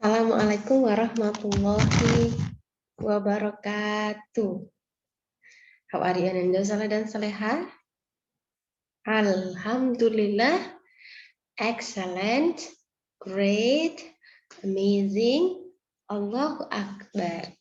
Assalamualaikum warahmatullahi wabarakatuh. How are you, Ananda, Saleh dan Saleha? Alhamdulillah, excellent, great, amazing, Allahu Akbar.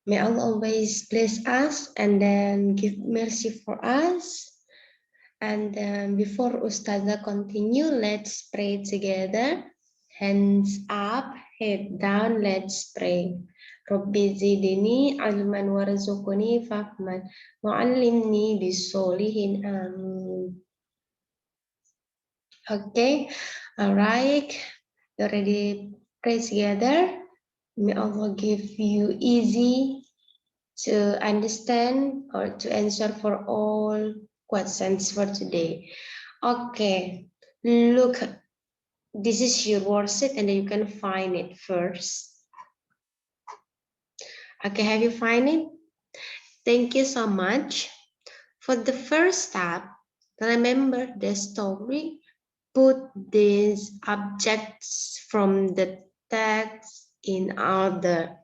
May Allah always bless us and then give mercy for us. And before Ustazah continue, let's pray together. Hands up, head down, let's pray. Rabbi zidni ilman warzuqni fahman wa'allimni bisolihin amin. Okay, all right. You already pray together. May Allah give you easy to understand or to answer for all questions for today. Okay, look, this is your worksheet and then you can find it first. Okay, have you find it? Thank you so much. For the first step, remember the story. Put these objects from the text in order.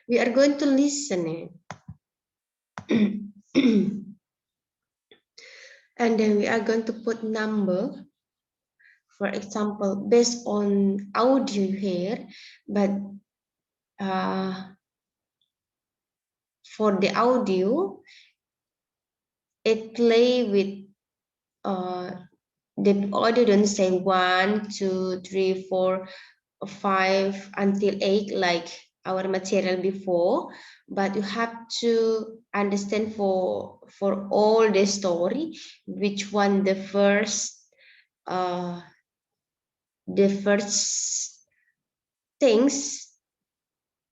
We are going to listen it. And then we are going to put number. For example, based on audio here, but for the audio, it play with the audio don't say 1, 2, 3, 4, 5 until 8 like our material before, but you have to understand for all the story which one the first things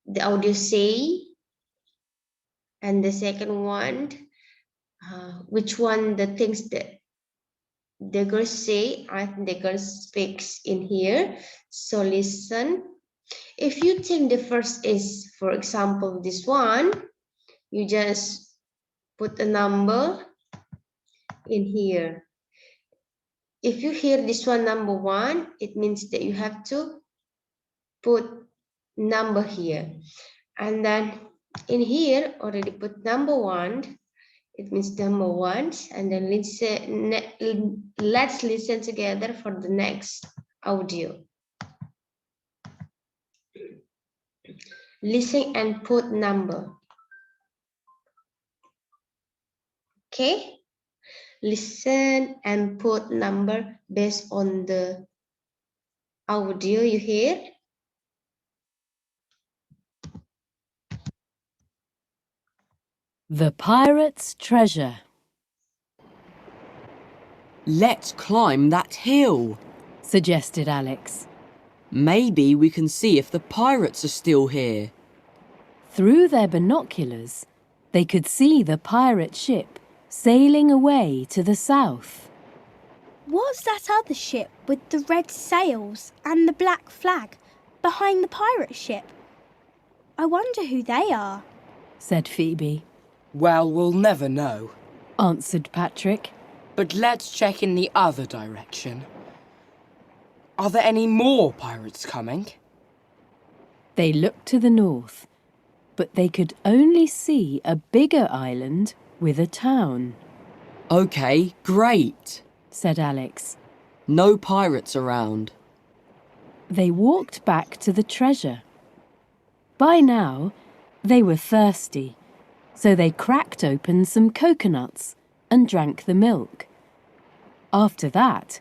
the audio say, and the second one which one the things that the girl say and the girl speaks in here. So listen. If you think the first is, for example, this one, you just put a number in here. If you hear this one number 1, it means that you have to put number here. And then in here already put number 1. It means number 1, and then let's listen together for the next audio. Listen and put number. Okay? Listen and put number based on the audio you hear. The Pirate's Treasure. Let's climb that hill, Suggested Alex. Maybe we can see if the pirates are still here. Through their binoculars, they could see the pirate ship sailing away to the south. What's that other ship with the red sails and the black flag behind the pirate ship? I wonder who they are, Said Phoebe. Well, we'll never know. Answered Patrick. But let's check in the other direction. Are there any more pirates coming? They looked to the north, but they could only see a bigger island with a town, Okay, great. said Alex. No pirates around. They walked back to the treasure. By now, they were thirsty, so they cracked open some coconuts and drank the milk. After that,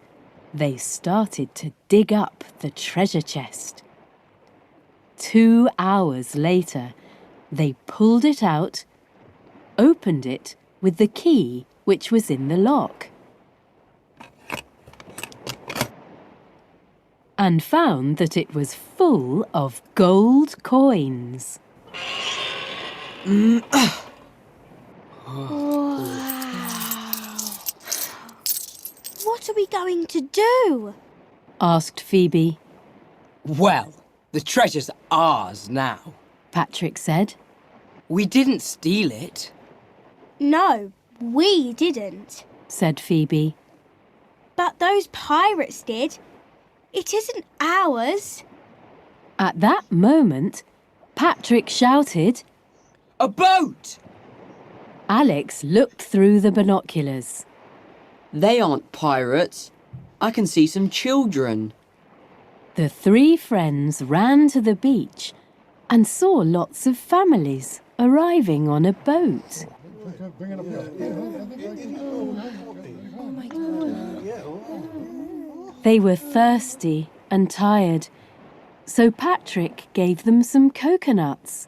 they started to dig up the treasure chest. 2 hours later, they pulled it out, opened it with the key which was in the lock, and found that it was full of gold coins. What are we going to do? Asked Phoebe. Well, the treasure's ours now. Patrick said. We didn't steal it. No, we didn't. Said Phoebe. But those pirates did. It isn't ours. At that moment, Patrick shouted. A boat! Alex looked through the binoculars. They aren't pirates. I can see some children. The three friends ran to the beach and saw lots of families arriving on a boat. They were thirsty and tired, so Patrick gave them some coconuts.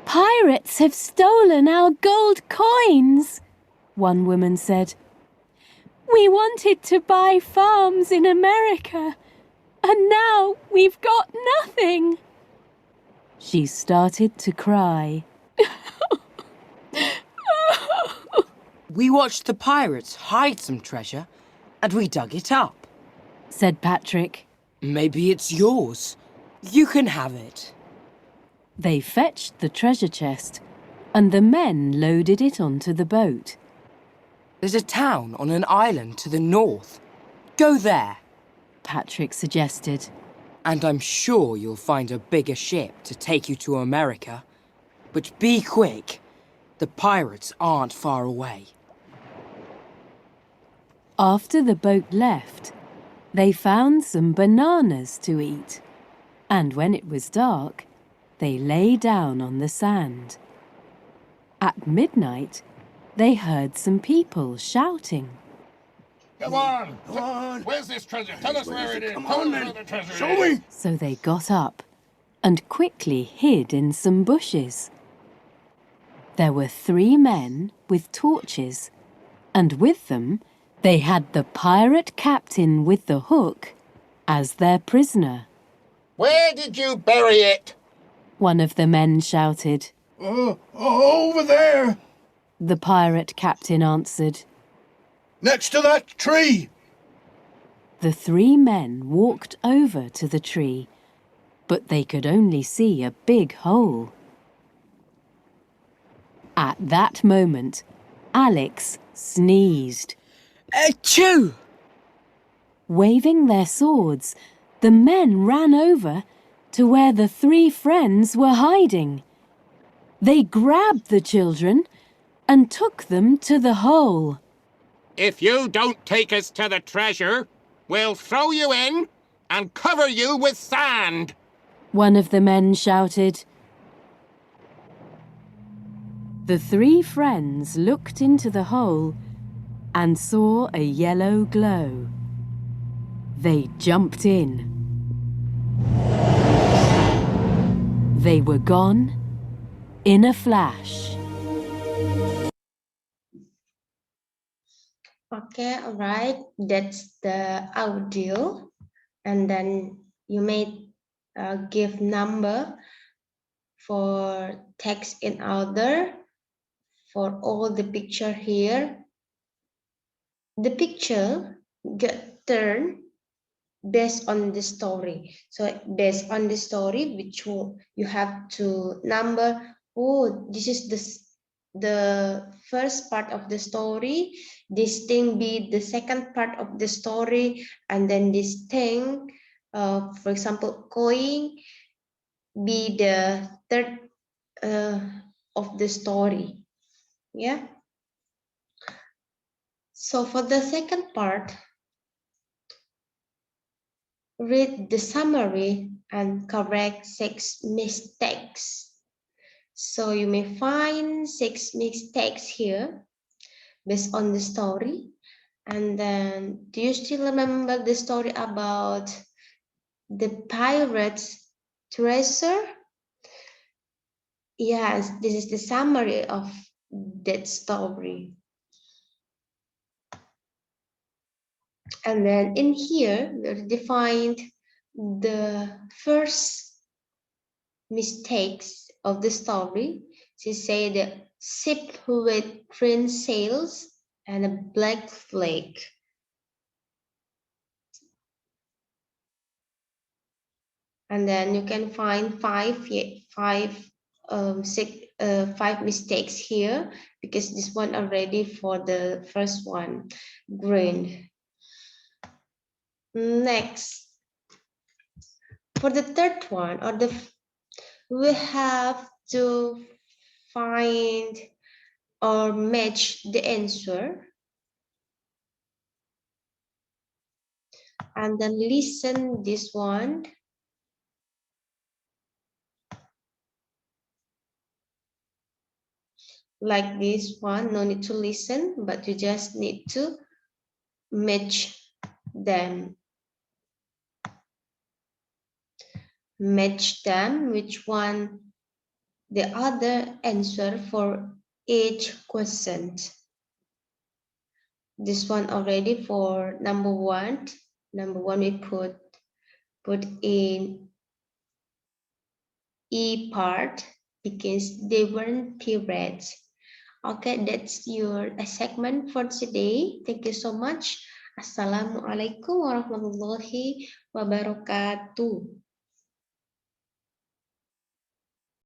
"Pirates have stolen our gold coins," one woman said. "We wanted to buy farms in America, and now we've got nothing." She started to cry. We watched the pirates hide some treasure and we dug it up. Said Patrick. Maybe it's yours. You can have it. They fetched the treasure chest and the men loaded it onto the boat. There's a town on an island to the north. Go there. Patrick suggested. And I'm sure you'll find a bigger ship to take you to America. But be quick. The pirates aren't far away. After the boat left, they found some bananas to eat. And when it was dark, they lay down on the sand. At midnight, they heard some people shouting. Come on! Come on! Where's this treasure? Tell us where it is! Come on, then! The treasure Show me! So they got up and quickly hid in some bushes. There were 3 men with torches, and with them they had the pirate captain with the hook as their prisoner. Where did you bury it? One of the men shouted. Over there, The pirate captain answered. next to that tree. The 3 men walked over to the tree, but they could only see a big hole. At that moment, Alex sneezed. Achoo! Waving their swords, the men ran over to where the 3 friends were hiding. They grabbed the children and took them to the hole. If you don't take us to the treasure, we'll throw you in and cover you with sand. One of the men shouted. The 3 friends looked into the hole and saw a yellow glow. They jumped in. They were gone in a flash. Okay, all right. That's the audio. And then you may give number for text in order for all the picture here. The picture get turned based on the story. So based on the story, which you have to number. Oh, this is the first part of the story. This thing be the second part of the story, and then this thing, for example, coin, be the third of the story. Yeah. So for the second part, read the summary and correct 6 mistakes. So you may find 6 mistakes here based on the story. And then, do you still remember the story about the pirates' treasure? Yes, this is the summary of that story. And then in here, we defined the first mistakes of the story. She said the ship with green sails and a black flag. And then you can find five 5 mistakes here because this one already for the first one. Green. Next, for the third one, we have to find or match the answer and then listen this one. Like this one, no need to listen, but you just need to match them. Match them, which one the other answer for each question. This one already for number one. Number one we put in E part because they weren't periods. Okay, that's your segment for today. Thank you so much. Assalamualaikum warahmatullahi wabarakatuh.